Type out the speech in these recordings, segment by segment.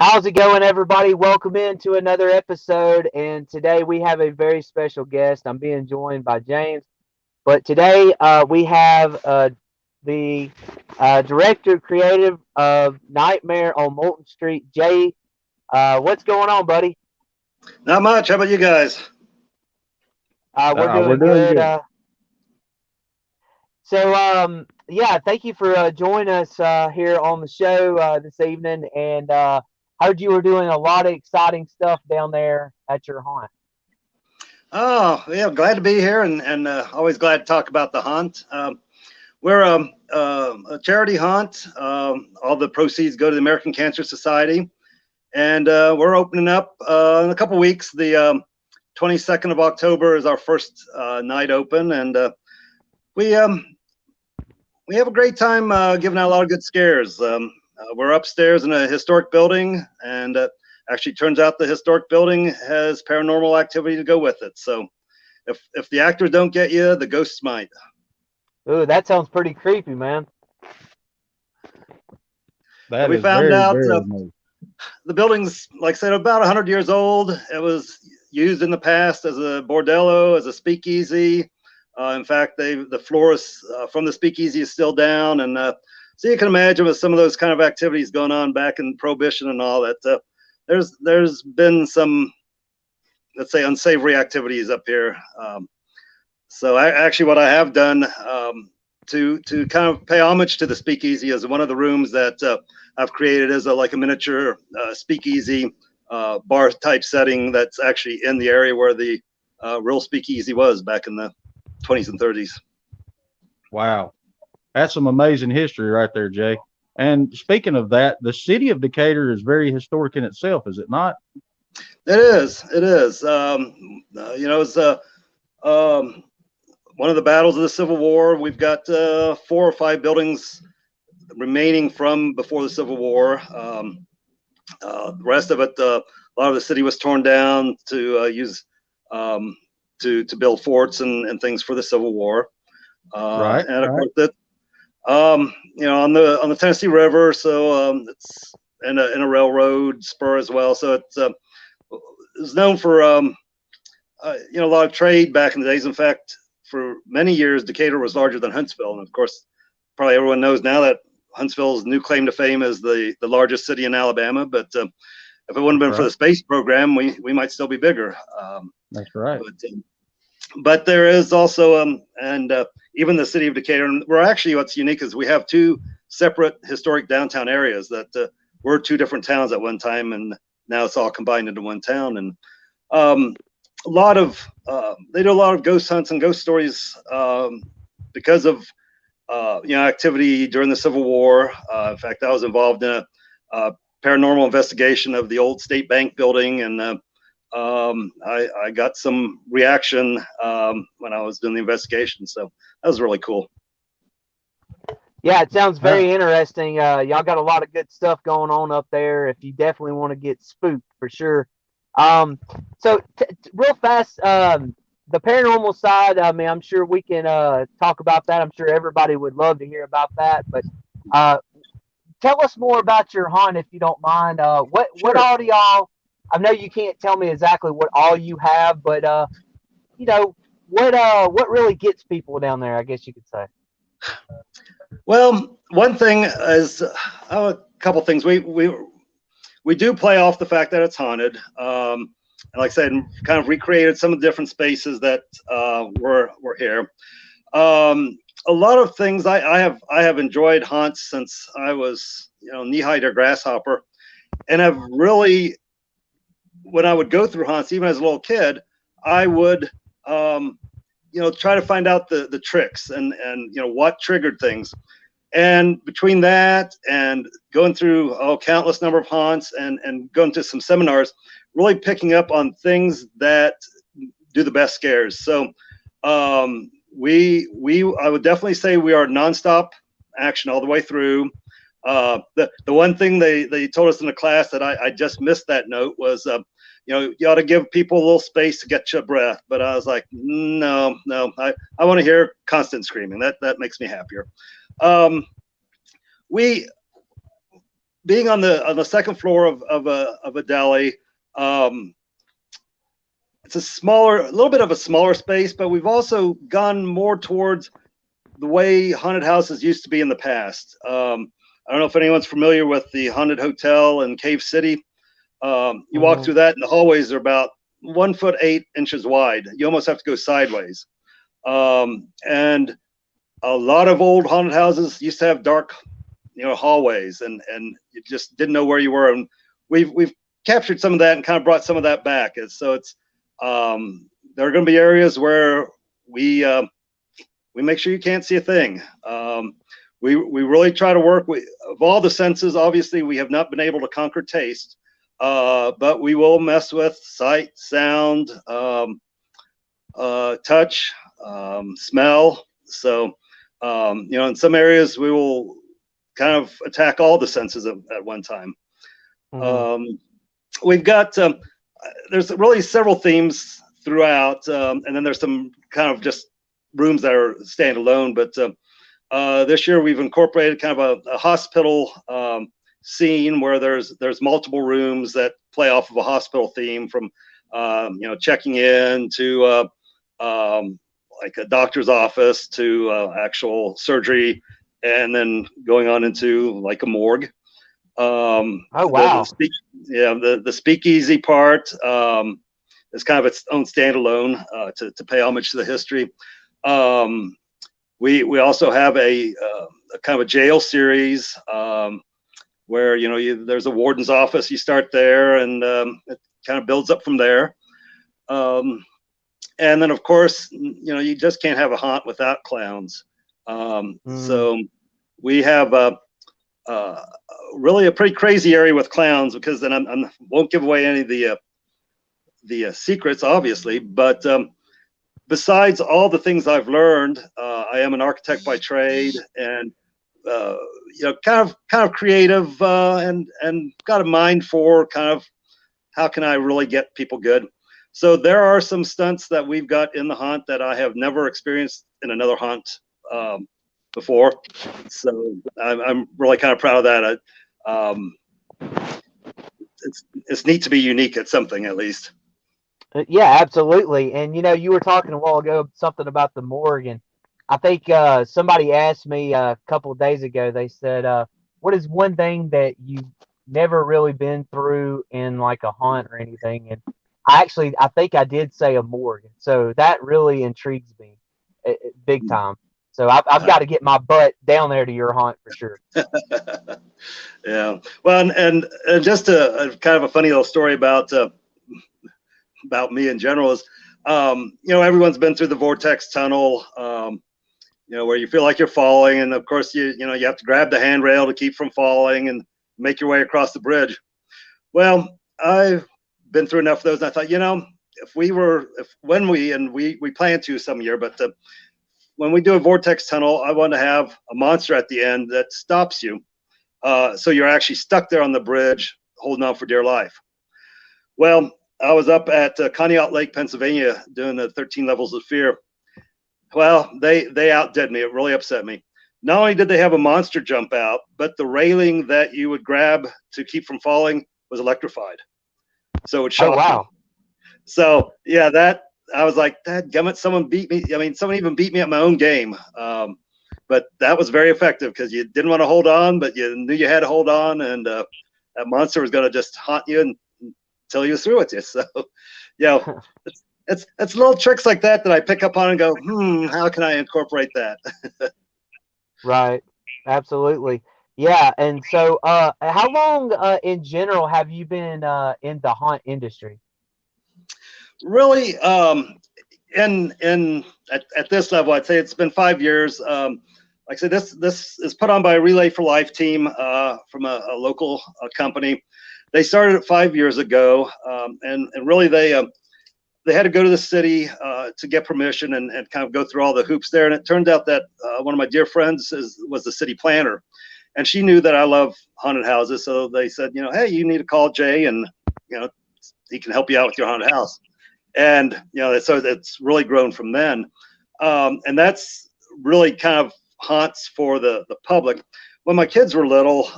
How's it going, everybody? Welcome into another episode. And today we have a very special guest. I'm being joined by James. But today we have the director creative of Nightmare on Moulton Street, Jay. What's going on, buddy? Not much. How about you guys? We're We're doing doing good. good. Yeah, thank you for joining us here on the show this evening. And heard you were doing a lot of exciting stuff down there at your haunt. Oh, yeah, glad to be here and always glad to talk about the hunt. We're a charity hunt. All the proceeds go to the American Cancer Society. And we're opening up in a couple weeks. The 22nd of October is our first night open. And we have a great time giving out a lot of good scares. We're upstairs in a historic building, and actually turns out the historic building has paranormal activity to go with it. So if the actors don't get you, the ghosts might. Ooh, that sounds pretty creepy, man. That We is found very, out very amazing. the building's, like I said, about 100 years old. It was used in the past as a bordello, as a speakeasy. In fact, the floor is, from the speakeasy is still down, and so you can imagine with some of those kind of activities going on back in Prohibition and all that. There's been some, let's say, unsavory activities up here. So actually, what I have done to kind of pay homage to the speakeasy is one of the rooms that I've created as like a miniature speakeasy bar type setting that's actually in the area where the real speakeasy was back in the 20s and 30s. Wow. That's some amazing history right there, Jay. And speaking of that, the city of Decatur is very historic in itself, is it not? It is. It is. It's one of the battles of the Civil War. We've got 4 or 5 buildings remaining from before the Civil War. The rest of it, a lot of the city was torn down to use to build forts and things for the Civil War. Right, And of right. course, that on the Tennessee River, so it's in a railroad spur as well. So it's known for a lot of trade back in the days. In fact, for many years, Decatur was larger than Huntsville, and of course, probably everyone knows now that Huntsville's new claim to fame is the largest city in Alabama. But if it wouldn't have been for Right. the space program, we might still be bigger. That's right. But there is also even the city of Decatur. And we're actually, what's unique is we have 2 separate historic downtown areas that were 2 different towns at one time, and now it's all combined into one town. And a lot of they do a lot of ghost hunts and ghost stories because of activity during the Civil War. In fact, I was involved in a paranormal investigation of the old State Bank building, and I got some reaction when I was doing the investigation. So that was really cool. Yeah, it sounds Huh. very interesting. Y'all got a lot of good stuff going on up there. If you definitely want to get spooked, for sure. Um, Real fast, the paranormal side. I mean, I'm sure we can talk about that. I'm sure everybody would love to hear about that. But uh, tell us more about your hunt, if you don't mind. What Sure. all do y'all? I know you can't tell me exactly what all you have, but you know what really gets people down there, I guess you could say. Well, one thing is a couple things. We do play off the fact that it's haunted. And like I said, kind of recreated some of the different spaces that were here. A lot of things I have enjoyed haunts since I was knee high to grasshopper, and I've really, when I would go through haunts, even as a little kid, I would try to find out the tricks and what triggered things. And between that and going through countless number of haunts and going to some seminars, really picking up on things that do the best scares. So I would definitely say we are nonstop action all the way through. The one thing they told us in the class that I just missed that note was you ought to give people a little space to get your breath. But I was like, no, I want to hear constant screaming. That makes me happier. We being on the second floor of a deli, it's a little bit of a smaller space, but we've also gone more towards the way haunted houses used to be in the past. I don't know if anyone's familiar with the haunted hotel in Cave City. You walk through that, and the hallways are about 1 foot 8 inches wide. You almost have to go sideways. And a lot of old haunted houses used to have dark, hallways, and you just didn't know where you were. And we've captured some of that and kind of brought some of that back. And so it's there are going to be areas where we make sure you can't see a thing. We really try to work with, of all the senses. Obviously, we have not been able to conquer taste, but we will mess with sight, sound, touch, smell. So, in some areas we will kind of attack all the senses at one time. We've got there's really several themes throughout, and then there's some kind of just rooms that are standalone. But this year we've incorporated kind of a hospital scene where there's multiple rooms that play off of a hospital theme, from checking in to like a doctor's office to actual surgery, and then going on into like a morgue. Oh wow! The speakeasy part is kind of its own standalone to pay homage to the history. We also have a kind of a jail series where there's a warden's office. You start there, and it kind of builds up from there. And then, of course, you just can't have a haunt without clowns. So we have really a pretty crazy area with clowns, because then I won't give away any of the secrets, obviously. But besides all the things I've learned, I am an architect by trade, and kind of creative, and got a mind for kind of how can I really get people good. So there are some stunts that we've got in the haunt that I have never experienced in another haunt before. So I'm really kind of proud of that. It's neat to be unique at something, at least. Yeah, absolutely. And you were talking a while ago something about the morgue, and I think somebody asked me a couple of days ago. They said, "What is one thing that you've never really been through in like a haunt or anything?" And I think I did say a morgue. So that really intrigues me, big time. So I've got to get my butt down there to your haunt for sure. Yeah. Well, and just a kind of a funny little story about me in general is, everyone's been through the vortex tunnel, where you feel like you're falling, and of course you have to grab the handrail to keep from falling and make your way across the bridge. Well, I've been through enough of those, and I thought, when we plan to some year, but when we do a vortex tunnel, I want to have a monster at the end that stops you, so you're actually stuck there on the bridge holding on for dear life. Well, I was up at Conneaut Lake, Pennsylvania, doing the 13 levels of fear. Well, they outdid me. It really upset me. Not only did they have a monster jump out, but the railing that you would grab to keep from falling was electrified. So it shocked me. So yeah, that I was like, dadgummit, someone beat me. I mean, someone even beat me at my own game. But that was very effective, because you didn't want to hold on, but you knew you had to hold on, and that monster was going to just haunt you until you was through with you. So, it's little tricks like that I pick up on and go, how can I incorporate that? Right. Absolutely. Yeah. And so, how long, in general, have you been in the haunt industry? Really, at this level, I'd say it's been 5 years. Like I said, this is put on by a Relay for Life team from a local company. They started it 5 years ago, and really they had to go to the city to get permission and kind of go through all the hoops there. And it turned out that one of my dear friends was the city planner, and she knew that I love haunted houses. So they said, hey, you need to call Jay, and he can help you out with your haunted house. And so it's really grown from then, and that's really kind of haunts for the public. When my kids were little,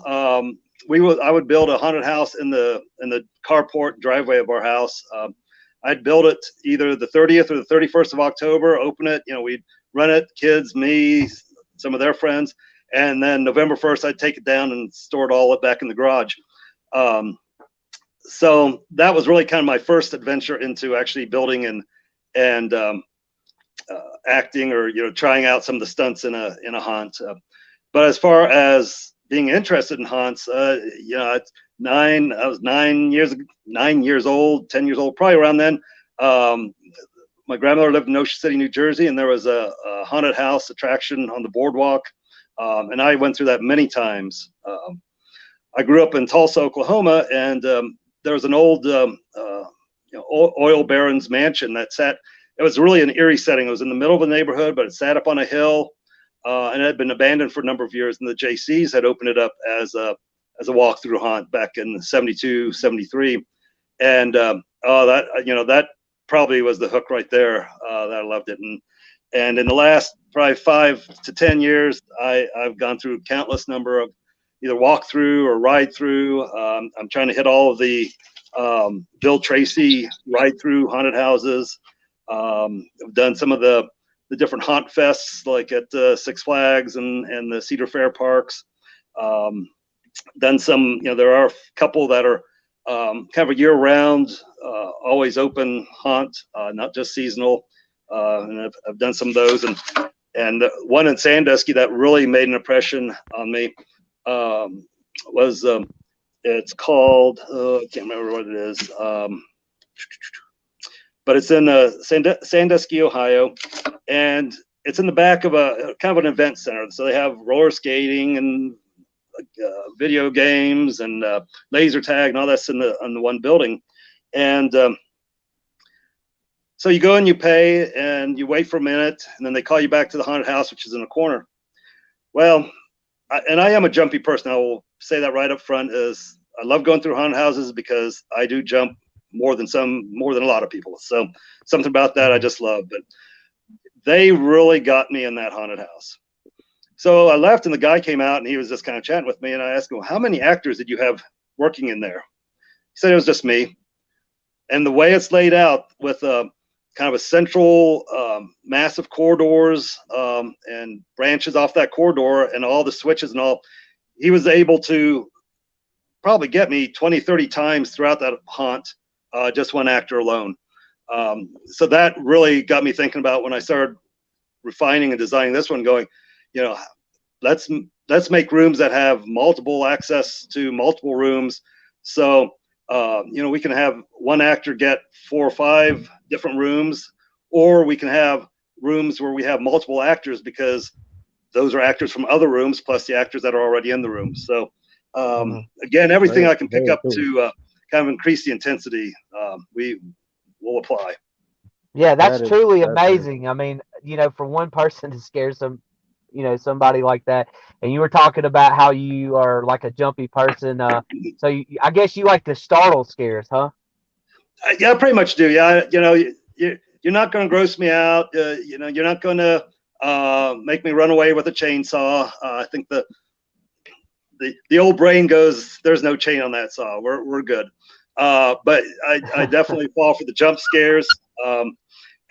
I would build a haunted house in the carport driveway of our house. I'd build it either the 30th or the 31st of October, open it, we'd run it, kids, me, some of their friends. And then November 1st, I'd take it down and store it all back in the garage. So that was really kind of my first adventure into actually building and acting, or trying out some of the stunts in a haunt. But as far as being interested in haunts, it's I was 9 years old, 10 years old, probably around then. My grandmother lived in Ocean City, New Jersey, and there was a haunted house attraction on the boardwalk. And I went through that many times. I grew up in Tulsa, Oklahoma, and there was an old oil baron's mansion that sat. It was really an eerie setting. It was in the middle of the neighborhood, but it sat up on a hill, and it had been abandoned for a number of years. And the JCs had opened it up as a walk-through haunt back in 72, 73. And that probably was the hook right there. That I loved it. And in the last probably 5 to 10 years, I've gone through countless number of either walk through or ride through. I'm trying to hit all of the Bill Tracy ride through haunted houses. I've done some of the different haunt fests, like at Six Flags and the Cedar Fair parks. Done some, there are a couple that are kind of a year-round, always open haunt, not just seasonal. And I've done some of those, and one in Sandusky that really made an impression on me was it's called I can't remember what it is, but it's in Sandusky, Ohio, and it's in the back of a kind of an event center. So they have roller skating and video games and laser tag and all that's in the one building. And so you go and you pay and you wait for a minute, and then they call you back to the haunted house, which is in a corner. Well, I am a jumpy person. I will say that right up front. Is I love going through haunted houses because I do jump more than a lot of people. So something about that I just love. But they really got me in that haunted house. So I left, and the guy came out, and he was just kind of chatting with me. And I asked him, "How many actors did you have working in there?" He said it was just me. And the way it's laid out with kind of a central massive corridors and branches off that corridor and all the switches and all, he was able to probably get me 20, 30 times throughout that haunt, just one actor alone. So that really got me thinking about when I started refining and designing this one, going, let's make rooms that have multiple access to multiple rooms. So we can have one actor get 4 or 5 different rooms, or we can have rooms where we have multiple actors, because those are actors from other rooms plus the actors that are already in the room. So again, everything I can pick up to kind of increase the intensity, we will apply. Yeah, that's truly amazing. I mean, for one person to scare somebody like that. And you were talking about how you are like a jumpy person. So I guess you like the startle scares, huh? Yeah, I pretty much do. Yeah, you're not going to gross me out. You're not going to make me run away with a chainsaw. I think the old brain goes, there's no chain on that saw. We're good. But I definitely fall for the jump scares.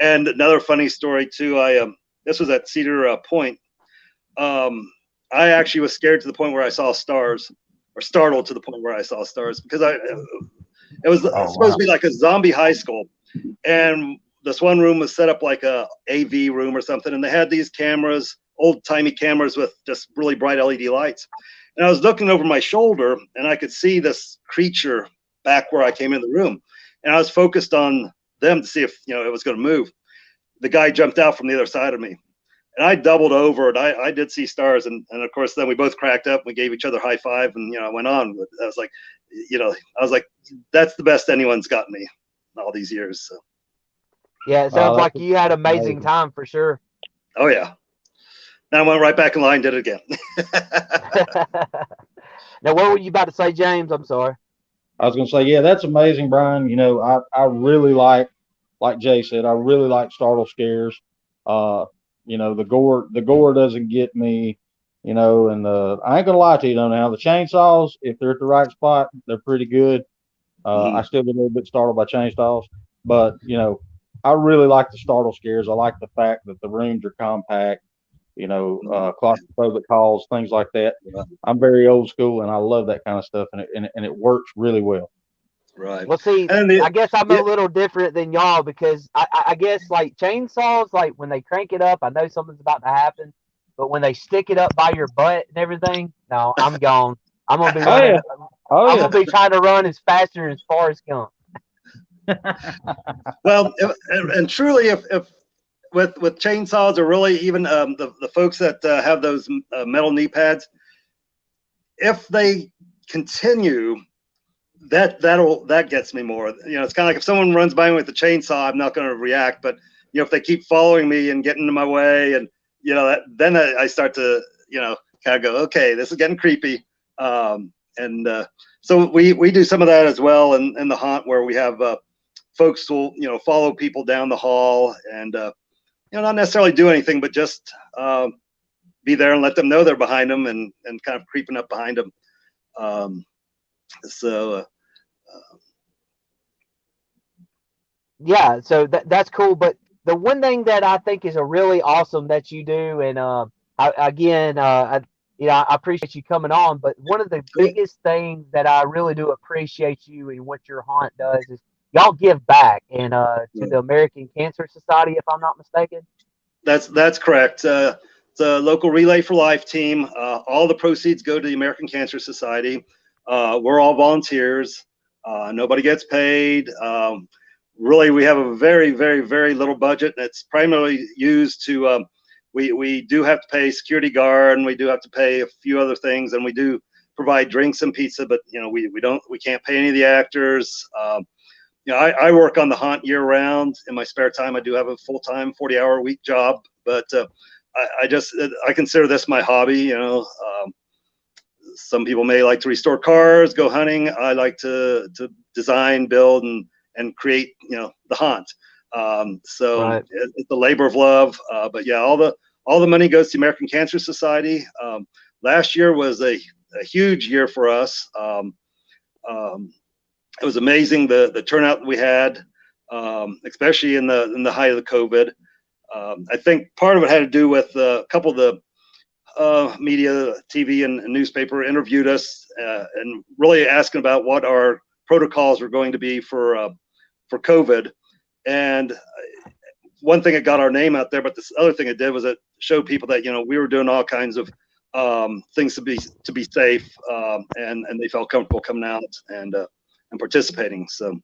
And another funny story too. This was at Cedar Point. I actually was scared to the point where I saw stars, or startled to the point where I saw stars, because it was supposed to be like a zombie high school, and this one room was set up like a AV room or something, and they had these cameras, old timey cameras with just really bright LED lights. And I was looking over my shoulder, and I could see this creature back where I came in the room, and I was focused on them to see if it was going to move. The guy jumped out from the other side of me, and I doubled over, and I did see stars, and of course then we both cracked up. We gave each other a high five, and I went on. I was like, that's the best anyone's gotten me in all these years. So. Yeah, it sounds like you had amazing time for sure. Oh yeah. Then I went right back in line, did it again. Now, what were you about to say, James? I'm sorry. I was going to say, yeah, that's amazing, Brian. I really like Jay said, I really like startle scares. The gore doesn't get me. you know, and I ain't gonna lie to you though. Now the chainsaws, if they're at the right spot, they're pretty good. I Mhm. still get a little bit startled by chainsaws, but you know, I really like the startle scares. I like the fact that the rooms are compact. You know, claustrophobic calls, things like that. Right. I'm very old school, and I love that kind of stuff, and it works really well. Right. Well, see, And I guess I'm a the little different than y'all because I guess like chainsaws, like when they crank it up, I know something's about to happen. But when they stick it up by your butt and everything, no, I'm gone. I'm gonna be Oh yeah, running. oh I'm yeah. gonna be trying to run as faster as Forrest Gump. well, and truly, if with chainsaws or really even the folks that have those metal knee pads, if they continue, that gets me more. You know, it's kind of like if someone runs by me with a chainsaw, I'm not going to react. But you know, if they keep following me and getting in my way, and you know, then I start to kind of go, okay, this is getting creepy. And so we do some of that as well in the haunt where we have folks will follow people down the hall and not necessarily do anything, but just be there and let them know they're behind them and kind of creeping up behind them. Um, so Yeah, so that's cool. But the one thing that I think is a really awesome that you do, and again, I appreciate you coming on. But one of the yeah, biggest things that I really do appreciate you and what your haunt does is y'all give back and to the American Cancer Society, if I'm not mistaken. that's correct. It's a local Relay for Life team. All the proceeds go to the American Cancer Society. We're all volunteers. Nobody gets paid. Really, we have a very, very, very little budget, and it's primarily used to. We do have to pay security guard, and we do have to pay a few other things, and we do provide drinks and pizza. But we can't pay any of the actors. I work on the haunt year round. In my spare time, I do have a full-time 40-hour a week job, but I consider this my hobby. Some people may like to restore cars, go hunting. I like to design, build, and create the haunt. So Right. it's a labor of love. But yeah, all the money goes to the American Cancer Society. Last year was a huge year for us. Um, it was amazing the turnout that we had, especially in the height of the COVID. I think part of it had to do with a couple of the media, TV, and newspaper interviewed us and really asking about what our protocols were going to be for COVID. And one thing it got our name out there, but this other thing it did was it showed people that we were doing all kinds of things to be safe, and they felt comfortable coming out and participating. So,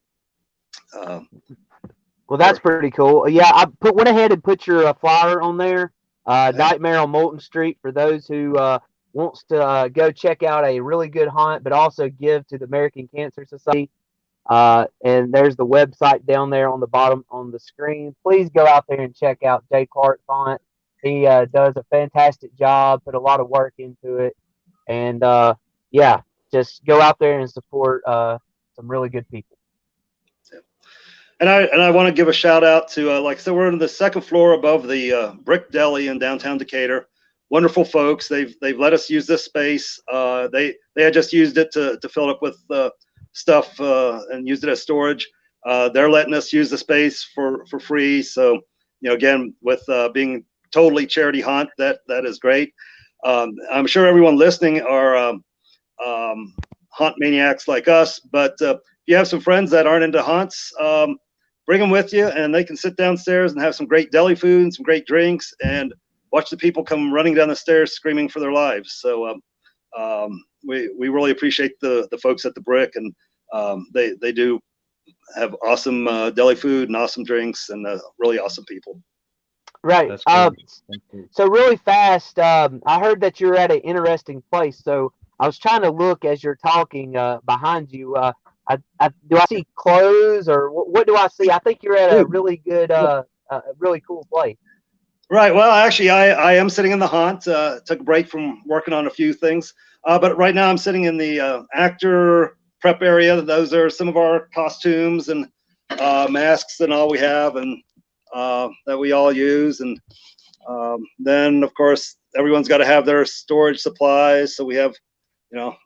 Well, that's pretty cool. Yeah, went ahead and put your flyer on there. Nightmare on Moulton Street for those who wants to go check out a really good haunt, but also give to the American Cancer Society. And there's the website down there on the bottom on the screen. Please go out there and check out Jay Clark Font. He does a fantastic job, put a lot of work into it, and yeah, just go out there and support some really good people. and I want to give a shout out to like I said, we're on the second floor above the Brick Deli in downtown Decatur. Wonderful folks. They've let us use this space. They had just used it to fill it up with stuff and used it as storage. They're letting us use the space for free. So again, with being totally charity haunt, that is great. I'm sure everyone listening are haunt maniacs like us, but if you have some friends that aren't into haunts, bring them with you, and they can sit downstairs and have some great deli food and some great drinks, and watch the people come running down the stairs screaming for their lives. So we really appreciate the folks at the Brick, and they do have awesome deli food and awesome drinks and really awesome people. Right. That's cool. That's cool. So really fast, I heard that you're at an interesting place. So I was trying to look as you're talking behind you. Do I see clothes or what do I see? I think you're at a really good, really cool place. Right. Well, actually, I am sitting in the haunt. Took a break from working on a few things, but right now I'm sitting in the actor prep area. Those are some of our costumes and masks and all we have, and that we all use. And Then, of course, everyone's got to have their storage supplies. So we have,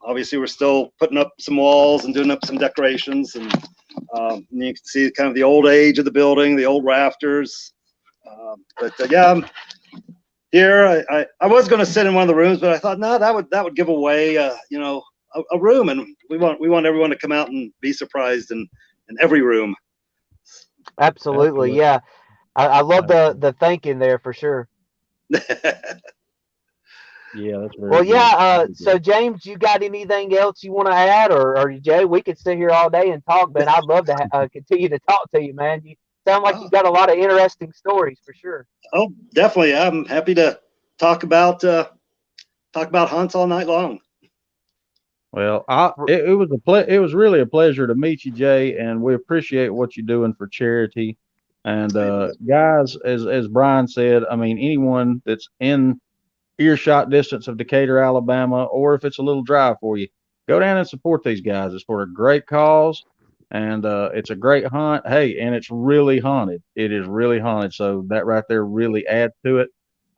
obviously we're still putting up some walls and doing up some decorations. And you can see kind of the old age of the building, the old rafters. Yeah, I'm here. I was going to sit in one of the rooms, but I thought, no, that would give away, a room. And we want everyone to come out and be surprised in every room. Absolutely. Yeah. I love the thinking there for sure. Yeah, that's very Well, good. yeah. Very So good. James, you got anything else you want to add, or Jay? We could sit here all day and talk, man. I'd love to continue to talk to you, man. You sound like you Oh, got a lot of interesting stories for sure. oh, definitely. I'm happy to talk about hunts all night long. Well, it was really a pleasure to meet you, Jay, and we appreciate what you're doing for charity. And guys, as Brian said, I mean, anyone that's in earshot distance of Decatur, Alabama, or if it's a little drive for you, go down and support these guys. It's for a great cause, and it's a great hunt. Hey, and it's really haunted. It is really haunted. So that right there really adds to it.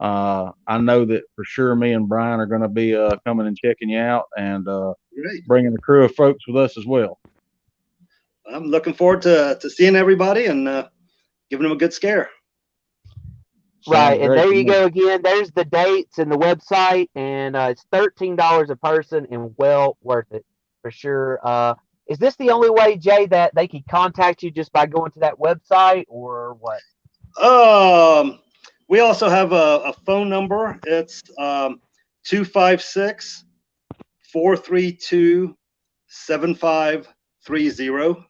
I know that for sure me and Brian are going to be coming and checking you out and Great. bringing a crew of folks with us as well. I'm looking forward to seeing everybody and giving them a good scare. Right, Sounds and great there to you me. go again. There's the dates and the website, and it's $13 a person, and well worth it for sure. Is this the only way, Jay, that they can contact you just by going to that website, or what? Um, we also have a phone number. It's 256 432 7530.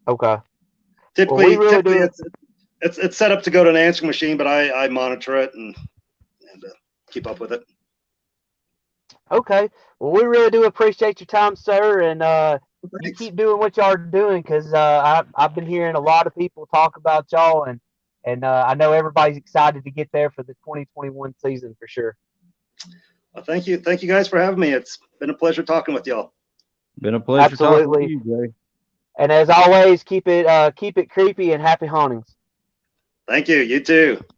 Okay. Well, we Typically, really typically do. it's set up to go to an answering machine, but I monitor it and keep up with it. Okay. Well, we really do appreciate your time, sir, and you Thanks. keep doing what y'all are doing because I've been hearing a lot of people talk about y'all, and I know everybody's excited to get there for the 2021 season for sure. Well, thank you guys for having me. It's been a pleasure talking with y'all. Been a pleasure talking with Absolutely. you, Jay. And as always, keep it creepy and happy hauntings. Thank you. You too.